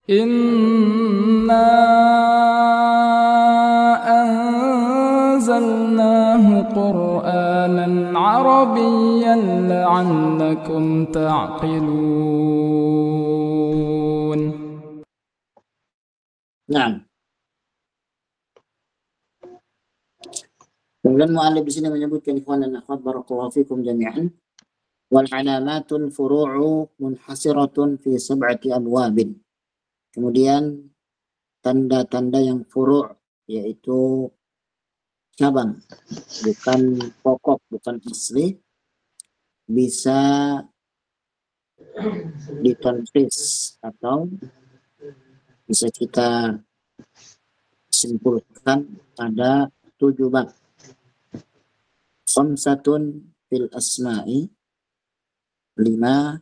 Inna anzalnahu Qur'anan Arabiyyan la'allakum ta'qilun. Nah, kemudian mu'alif di sini menyebutkan ikhwan dan akhwat barakallahu fikum jami'an, wal alamatul furu'u munhasiratun fi sab'ati abwabin. Kemudian tanda-tanda yang furu', yaitu cabang, bukan pokok, bukan asli, bisa ditanfis atau bisa kita simpulkan ada 7 bab. Khamsatun fil asma'i, 5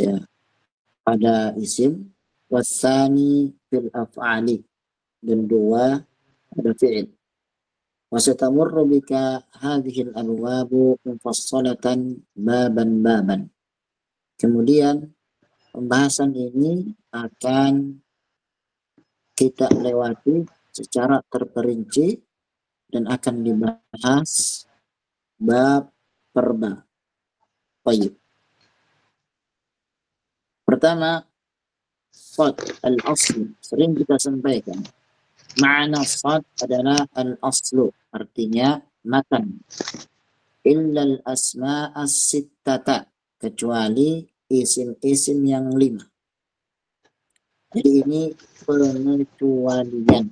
ya pada isim, wasani fil af'ali, dan 2 pada fi'il. Wasatamurru bika hadhil abwabu mufassalatan baban. Kemudian pembahasan ini akan kita lewati secara terperinci dan akan dibahas bab per bab. Baik. Pertama, sad al-asl, sering kita sampaikan. Ma'na sad adalah al-aslu, artinya matan. Illa al-asma' as-sittata, kecuali isim-isim yang 5. Jadi ini pengecualian.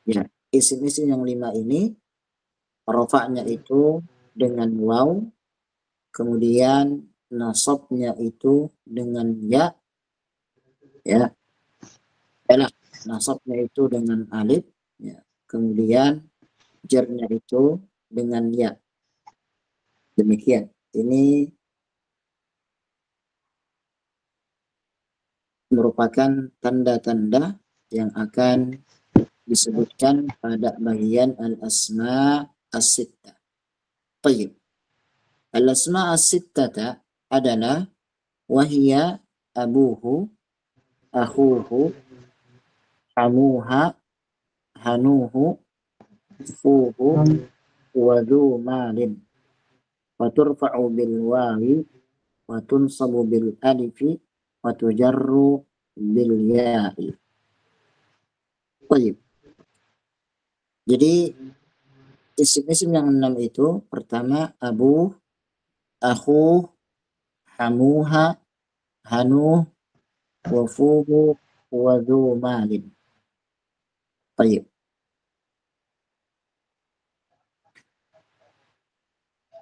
Ya, isim-isim yang 5 ini rafa'nya itu dengan waw, kemudian nasabnya itu dengan ya, nasabnya itu dengan alif, ya. Kemudian jarnya itu dengan ya. Demikian. Ini merupakan tanda-tanda yang akan disebutkan pada bagian al-asma as-sittah. Baik. Al-asma as-sittah adalah wahya abuhu, akhuhu, hamuha, hanuhu, fuhu, wa dhu malin. Wa turfa'u bil wawi, wa tunsabu bil alifi, wa tujarru bil ya'i. Baik. Jadi isim-isim yang 6 itu pertama abu, akhu, hamuha, hanuh, wafuhu, wadhu malin. Baik.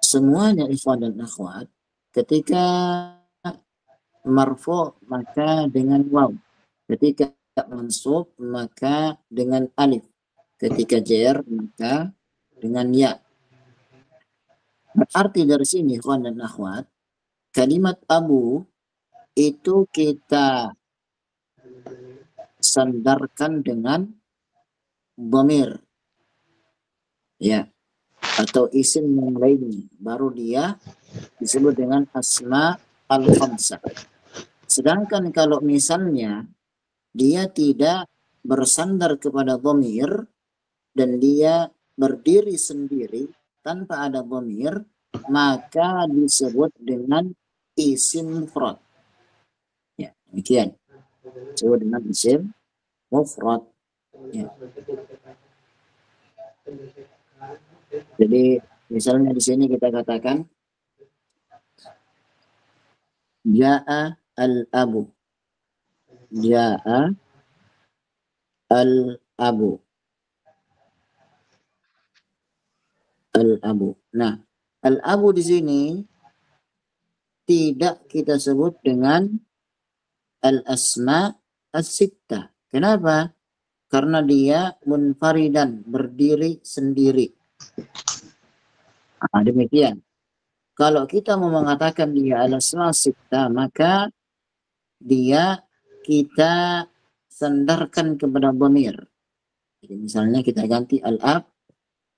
Semuanya ikhwan dan akhwat ketika marfu maka dengan waw, ketika mansub maka dengan alif, ketika jar maka dengan ya. Berarti dari sini ikhwan dan akhwat, kalimat abu itu kita sandarkan dengan dhamir, ya, atau isim yang lainnya, baru dia disebut dengan asma al-khamsah. Sedangkan kalau misalnya dia tidak bersandar kepada dhamir dan dia berdiri sendiri tanpa ada dhamir, maka disebut dengan isim mufrad. Ya, demikian. Disebut dengan isim mufrad. Ya. Jadi misalnya di sini kita katakan Ja'a al-abu. Ja'a al-abu. Al-abu. Nah, al-abu di sini tidak kita sebut dengan al-asma as-sittah. Kenapa? Karena dia munfaridan, berdiri sendiri. Nah, demikian. Kalau kita mau mengatakan dia al-asma as-sittah, maka dia kita sandarkan kepada dhamir. Jadi misalnya kita ganti al-ab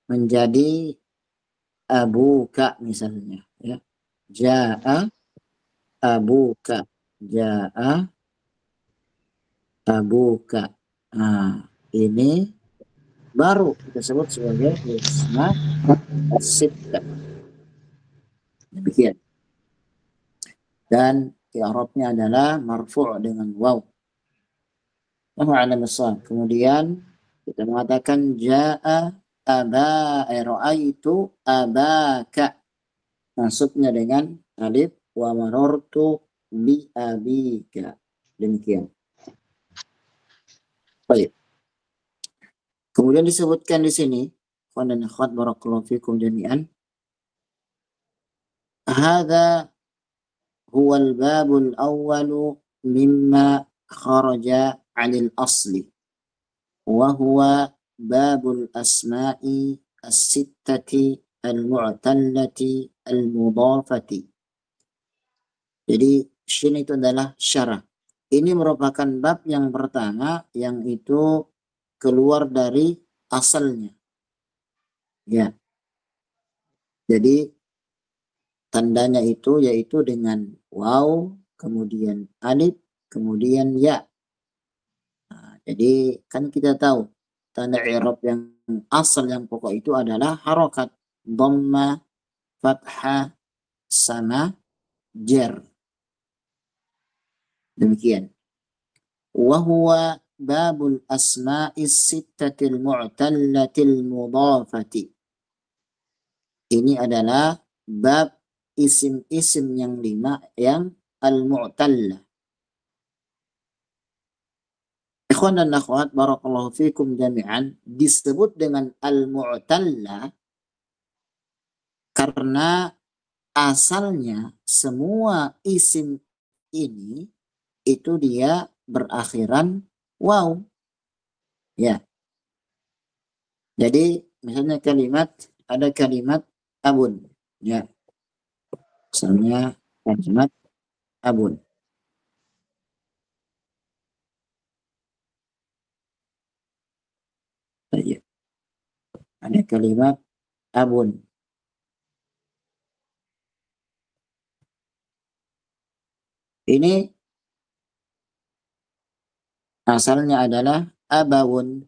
menjadi abuka misalnya, ya. Ja'a abuka, ja'a abuka. Nah, ini baru kita sebut sebagai isma as-sittah. Demikian. Dan i'rabnya adalah marfu' dengan waw. Kemudian kita mengatakan ja'a ra'aitu abaka. Maksudnya dengan alif wa marartu bi abika. Demikian. Baik. Kemudian disebutkan di sini, ikhwan dan akhwat barakallahu fikum jami'an. Hadza huwa al-babul awwalu mimma kharaja 'anil asli wa huwa babul asma'i as-sittati al-mu'tallati al-mudhafati. Jadi shin itu adalah syarah. Ini merupakan bab yang pertama yang itu keluar dari asalnya. Ya. Jadi tandanya itu yaitu dengan waw, kemudian alif, kemudian ya. Nah, jadi kan kita tahu tanda i'rab yang asal yang pokok itu adalah harokat, dhamma, fathah, sama jar. Demikian. Wa huwa babul asma'is sittatil mu'tallatil mudhafati. Ini adalah bab isim-isim yang 5 yang al-mu'tallah. Ikhwan dan akhwat barakallahu fikum jami'an disebut dengan al-mu'tallah karena asalnya semua isim ini itu dia berakhiran waw. Ya. Jadi misalnya ada kalimat abun. Ya. Misalnya kalimat abun. Ya. Ada kalimat abun. Ini asalnya adalah abawun.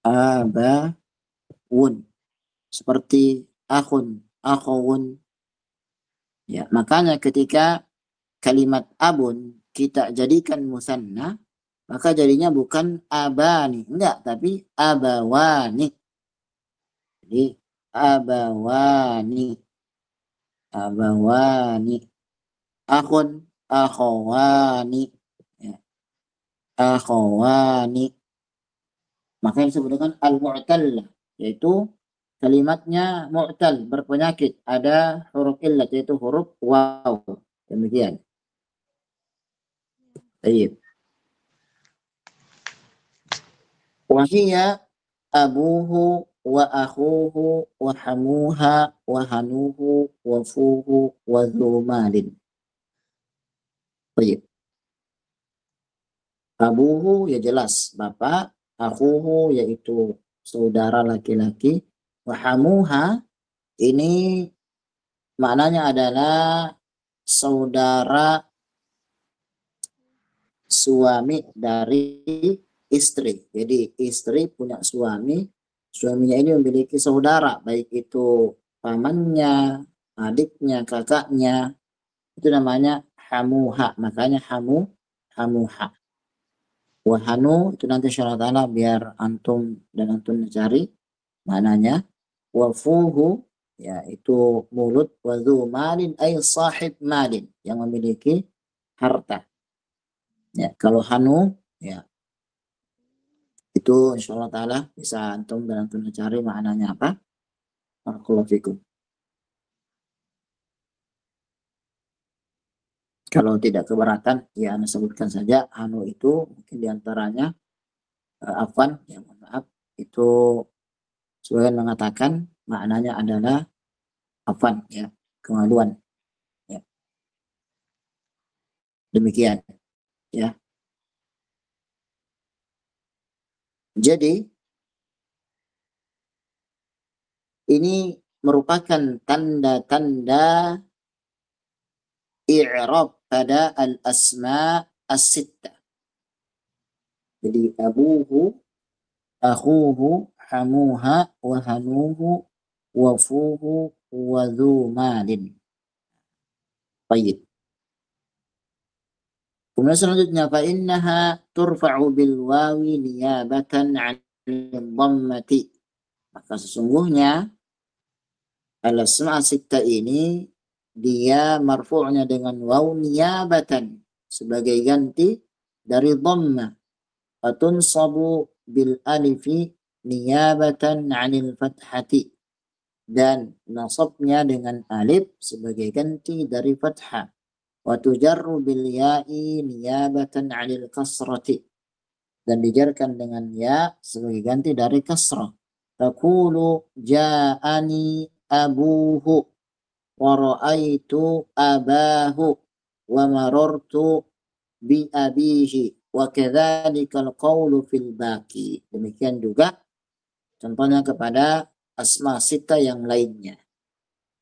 Abawun. Seperti akhun, akhawun. Ya, makanya ketika kalimat abun kita jadikan musanna, maka jadinya bukan abani, enggak, tapi abawani. Jadi abawani, abawani, akhun, akhawani, ya, akhawani. Maka yang disebut dengan al-mu'tallah, yaitu kalimatnya mu'tal, berpenyakit, ada huruf illat, yaitu huruf waw. Demikian. Baik. Wahiyya abuhu wa akhuhu wa hamuha wa hanuhu wa fuhu wa dhumalin. Baik. Abuhu ya jelas bapak, akhuhu yaitu saudara laki-laki, wa hamuha ini maknanya adalah saudara suami dari istri. Jadi istri punya suami, suaminya ini memiliki saudara, baik itu pamannya, adiknya, kakaknya. Itu namanya hamuha. Makanya hamuha. Wahanu itu nanti syaratan biar antum dan antum mencari maknanya. Wafuhu yaitu mulut, wadhu malin ay sahib malin yang memiliki harta. Ya, kalau hanu ya itu insyaallah taala bisa antum dan antum mencari maknanya apa. Barakallahu fikum. Kalau tidak keberatan ya Anda sebutkan saja hanu itu mungkin diantaranya afwan ya mohon maaf itu sebagian mengatakan maknanya adalah afwan ya kemaluan ya. Demikian ya. Jadi ini merupakan tanda-tanda i'rab pada al-asma as-sittah. Jadi abuhu, akhuhu, hamuha, wa hanuhu, wafuhu, wa dhu malin. Baik. Kemudian selanjutnya fa innaha turfa'u bil wawi niyabatan 'anil dhammati. Maka sesungguhnya al-asma' sittah ini dia marfu'nya dengan waw niyabatan sebagai ganti dari dhamma. Fatunsabu bil alifi niyabatan 'anil fathati. Dan nasabnya dengan alif sebagai ganti dari fathah. Wa tujarru bil ya'i niyabatan 'anil kasrati. Dan dijarkan dengan ya sebagai ganti dari kasrah. Taqulu ja'ani abuhu wa ra'aitu abahu wa marartu bi abihi wa kadzalikal qawlu fil baqi. Demikian juga contohnya kepada asma sittah yang lainnya.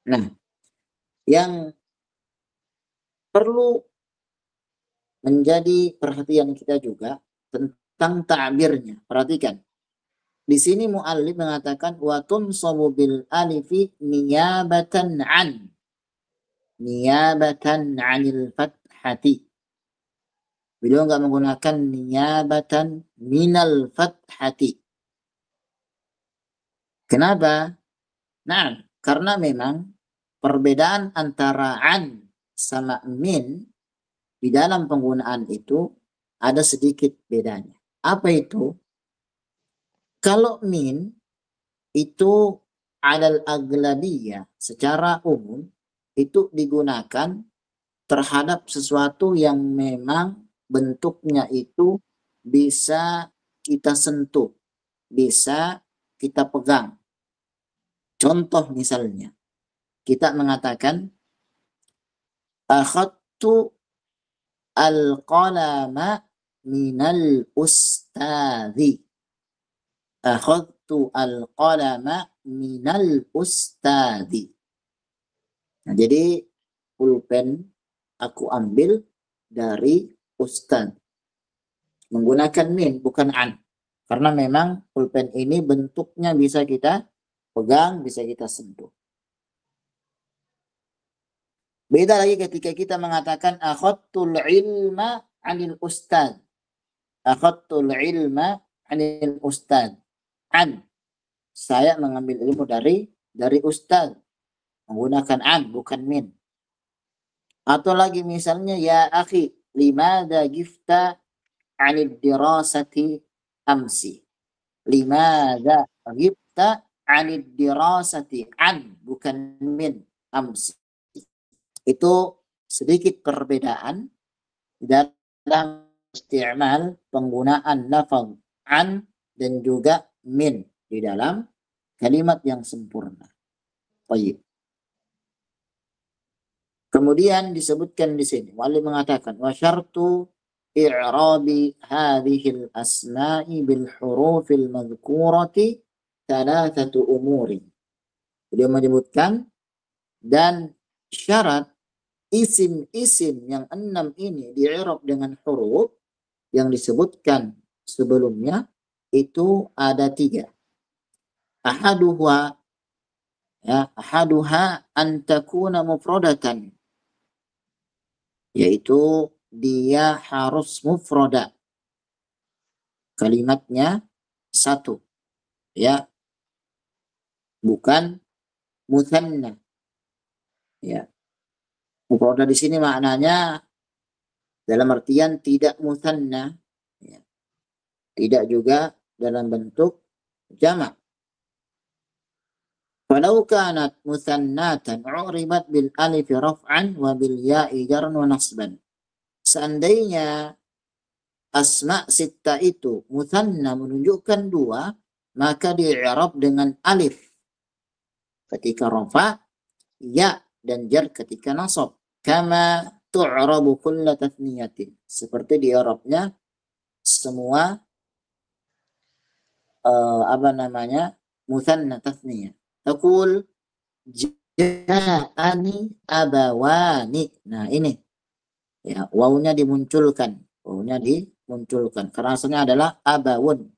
Nah, yang perlu menjadi perhatian kita juga tentang ta'birnya. Perhatikan. Di sini muallif mengatakan wa tunsabu bil alifi niyabatan 'anil fathati. Beliau enggak menggunakan niyabatan minal fathati. Kenapa? Nah, karena memang perbedaan antara an sama min di dalam penggunaan itu ada sedikit bedanya. Apa itu? Kalau min itu alal aglabiyah secara umum itu digunakan terhadap sesuatu yang memang bentuknya itu bisa kita sentuh, bisa kita pegang. Contoh misalnya, kita mengatakan akhadtu al-qalama minal ustadhi. Akhadtu al-qalama minal ustadhi. Nah, jadi pulpen aku ambil dari ustad. Menggunakan min, bukan an. Karena memang pulpen ini bentuknya bisa kita pegang, bisa kita sentuh. Beda lagi ketika kita mengatakan akhadtul ilma 'anil ustad. Akhadtul ilma 'anil ustad. An. Saya mengambil ilmu dari ustad. Menggunakan an, bukan min. Atau lagi misalnya ya akhi, limada gifta 'anid dirasati amsi. Limada gifta 'anid dirasati an, bukan min, amsi. Itu sedikit perbedaan dalam isti'mal penggunaan lafaz an dan juga min di dalam kalimat yang sempurna. Baik. Kemudian disebutkan di sini, muallif mengatakan wa syartu i'rabi hadhil asma'i bil hurufil madhkurati thalathatu umuri. Beliau menyebutkan dan syarat isim-isim yang 6 ini di'irab dengan huruf yang disebutkan sebelumnya itu ada 3. Ahaduha an takuna mufradatan, yaitu dia harus mufrada, kalimatnya satu, ya, bukan mutsanna. Ya, mufrada di sini maknanya dalam artian tidak mutsanna, ya, tidak juga dalam bentuk jamak. Walau kanat mutsannatan uribat bil alif raf'an wa bil ya'i jarn wa nasban. Seandainya asma sittah itu mutsanna menunjukkan 2, maka di'irab dengan alif ketika rafa, ya dan jar ketika nasab. Kama tu'rabu kulla tathniyatin. Seperti di'irabnya semua mutsanna tathniyah. Taqul ja'ani abawani. Nah, ini ya, wawunya dimunculkan. wawnya dimunculkan. Karena asalnya adalah abawun.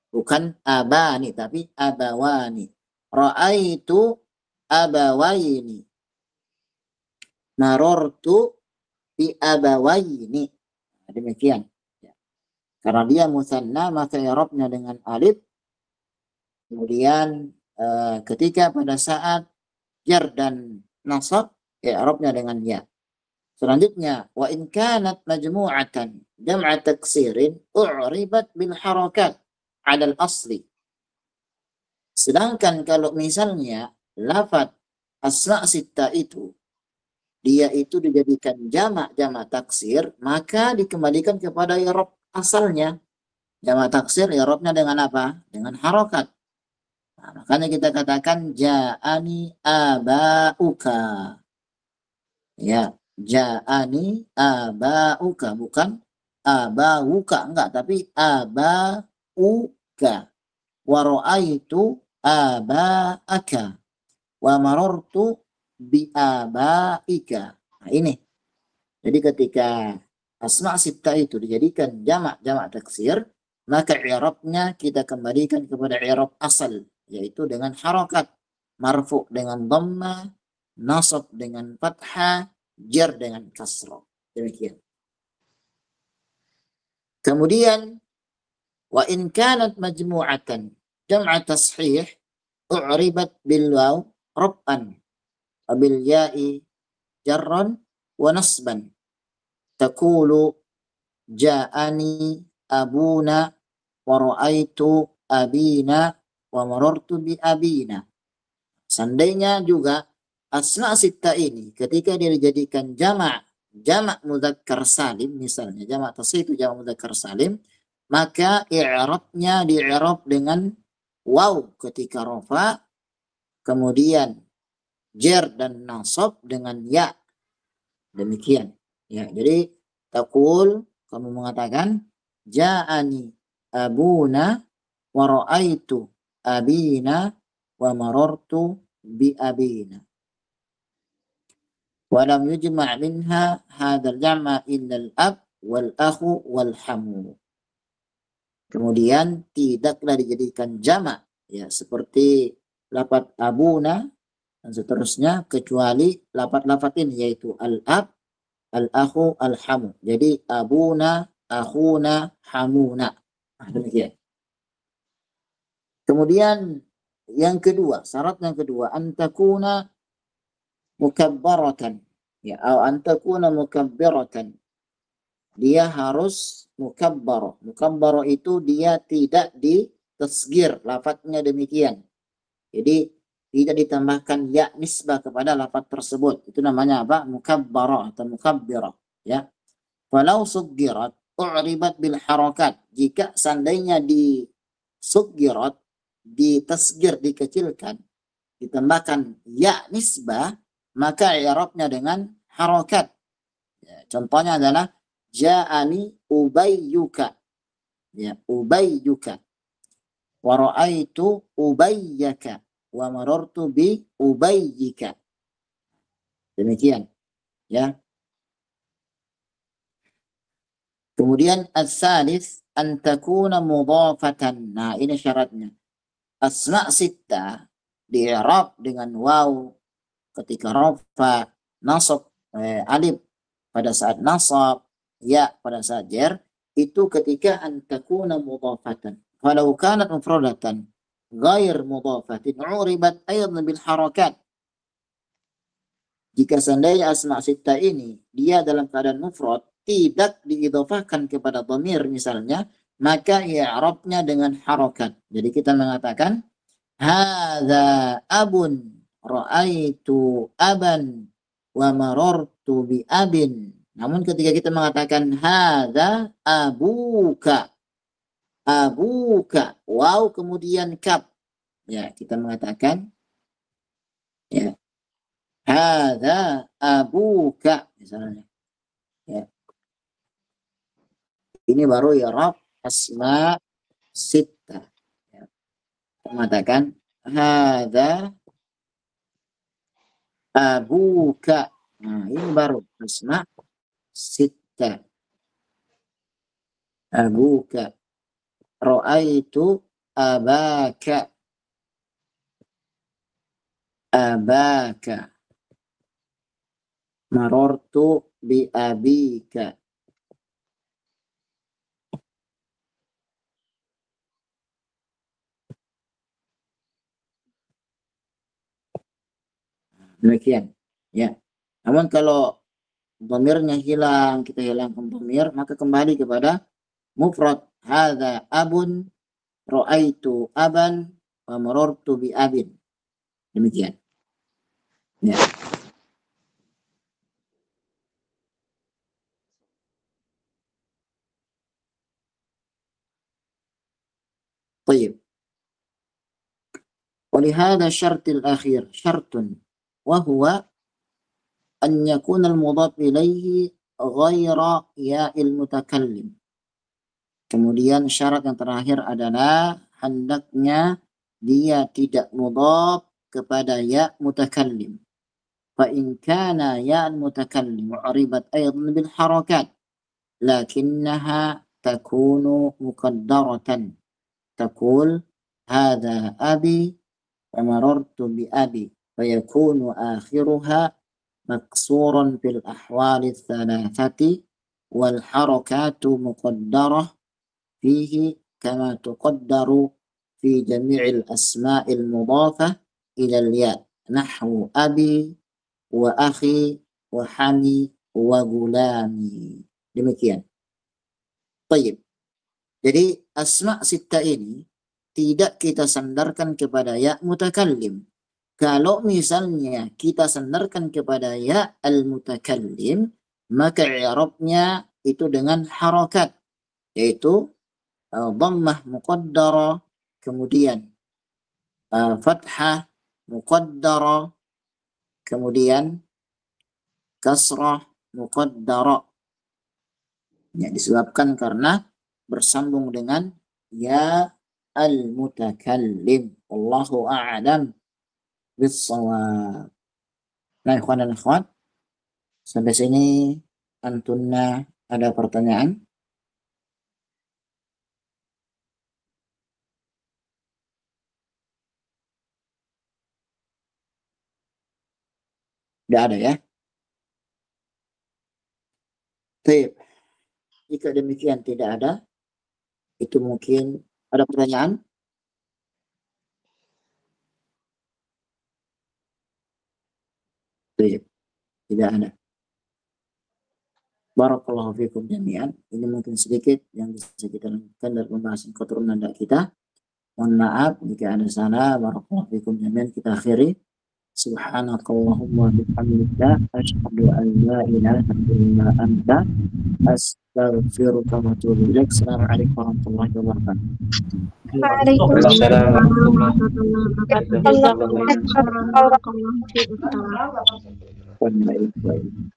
Bukan abani, tapi abawani. Ra'aitu abawaini. Marortu bi abawaini. Demikian. Karena dia musanna, maka i'rabnya dengan alif. Kemudian ketika pada saat jar dan nasab, i'rabnya dengan ya. Selanjutnya, wa in kanat majmu'atan jam'a taksirin u'ribat bil harakat 'ala al-asli. Sedangkan kalau misalnya lafaz asma' sitta itu dia itu dijadikan jamak taksir, maka dikembalikan kepada i'rab asalnya. Jamak taksir i'rabnya dengan apa? Dengan harakat. Nah, makanya kita katakan ja'ani aba'uka. Ya, ja'ani aba'uka, bukan aba'uka, enggak, tapi aba'uka. Wa ra'aitu aba'aka wa marartu bi aba'ika. Nah, ini. Jadi ketika asma' sittah itu dijadikan jamak taksir, maka i'rabnya kita kembalikan kepada i'rab asal, yaitu dengan harakat, marfu dengan dhamma, nasab dengan fathah, jar dengan kasrah. Demikian. Kemudian wa in kanat majmu'atan jam'a tashih u'ribat bil waw rab'an wa bil ya'i jarran wa nasban. Taqulu ja'ani abuna wa ra'aitu abina wa marartu bi abina. Seandainya juga asma' sittah ini ketika dia dijadikan jamak mudzakkar salim, misalnya jamak tasghir itu jamak mudzakkar salim, maka i'rabnya di'irab dengan waw ketika rafa, kemudian jar dan nasab dengan ya. Demikian. Ya, jadi taqul, kamu mengatakan ja'ani abuna wa ra'aitu abina wa marartu bi abina. Wa lam yujma' minha hadzal jam'a illa al-ab wal akhu wal hamu. Kemudian tidaklah dijadikan jamak, ya, seperti lafaz abuna dan seterusnya, kecuali lafaz-lafaz ini, yaitu al-ab, al-akhu, al-hamu. Jadi abuna, akhuna, hamuna. Nah, demikian. Kemudian yang kedua, syarat yang kedua, antakuna mukabbaratan. Ya, atau antakuna mukabbiratan. Dia harus mukabbar. Mukabbar itu dia tidak ditasghir, lafadznya demikian. Jadi tidak ditambahkan ya nisbah kepada lafaz tersebut. Itu namanya apa? Mukabbara atau mukabbirah, ya. Falau suggirat u'ribat bil harakat. Jika seandainya di suggirat, ditasghir, dikecilkan, ditambahkan ya nisbah, maka i'rabnya dengan harakat. Ya, contohnya adalah ja'ani ubayyuka. Ya, ubayyuka. Wa ra'aitu ubayyaka wa marartu bi ubayyika. Demikian, ya. Kemudian as-salis an takuna mudhafatan. Nah, ini syaratnya. Asma' sittah di-i'rab dengan waw ketika rafa, nasab, alif pada saat nasab, ya pada saat jar, itu ketika an takuna mudhafatan. Falau kanat mufradatan ghair mudhafatin uribat aydan bil harakat. Jika seandainya asma' sittah ini dia dalam keadaan mufrad, tidak diidhafahkan kepada dhamir misalnya, maka i'rabnya dengan harakat. Jadi kita mengatakan hadza abun, ra'aitu aban, wa marartu bi abin. Namun ketika kita mengatakan hadza abuka, abuka, waw kemudian kaf, ya, kita mengatakan, ya, hadza abuka misalnya, ya. Ini baru i'rab asma sittah, ya. Kita mengatakan hadza abuka. Nah, ini baru asma sittah. abuka. Ra'aitu abaka. Abaka. Marortu bi abika. Demikian, ya. Namun kalau dhamirnya hilang, kita hilangkan dhamir, maka kembali kepada mufrad. Hadza abun, ra'aitu aban, wa marartu bi abin. Demikian. Ya. طيب. ولهذا الشرط الأخير شرط وهو أن يكون المضاف إليه غير ياء المتكلم. Kemudian syarat yang terakhir adalah hendaknya dia tidak mudhaf kepada ya mutakallim. Fa in kana ya mutakallim uribat aidan bil harakat lakinnaha takunu muqaddaratan. Taqul hadha abi wa marartu bi abi fayakunu akhiruha maksuran fil ahwali thalathati wal harakatu muqaddarah fihi kama tuqaddaru fi jami'il asma'il mudhafah ila al-ya nahwu abi wa akhi wa hami wa gulami. Demikian. Baik. Jadi asma' sitta ini tidak kita sandarkan kepada ya mutakallim. Kalau misalnya kita sandarkan kepada ya al-mutakallim, maka i'rabnya itu dengan harakat, yaitu dhammah muqaddara, kemudian fathah muqaddara, kemudian kasrah muqaddara. Ya, disebabkan karena bersambung dengan ya al-mutakallim. Wallahu a'lam bis-shawab. Nah, ikhwan dan akhwat, sampai sini antunna ada pertanyaan? Tidak ada ya? Baik. Jika demikian tidak ada, itu mungkin ada pertanyaan? Tidak ada. Barakallahu fikum jami'an. Ini mungkin sedikit yang bisa kita lakukan dari pembahasan keturunan kita. Mohon maaf jika ada salah. Barakallahu fikum jami'an. Kita akhiri. Subhanakallahumma bihamdika asyhadu an la ilaha illa anta astaghfiruka wa atubu ilaik. Assalamualaikum warahmatullahi wabarakatuh. Waalaikumsalam warahmatullahi wabarakatuh. Baik.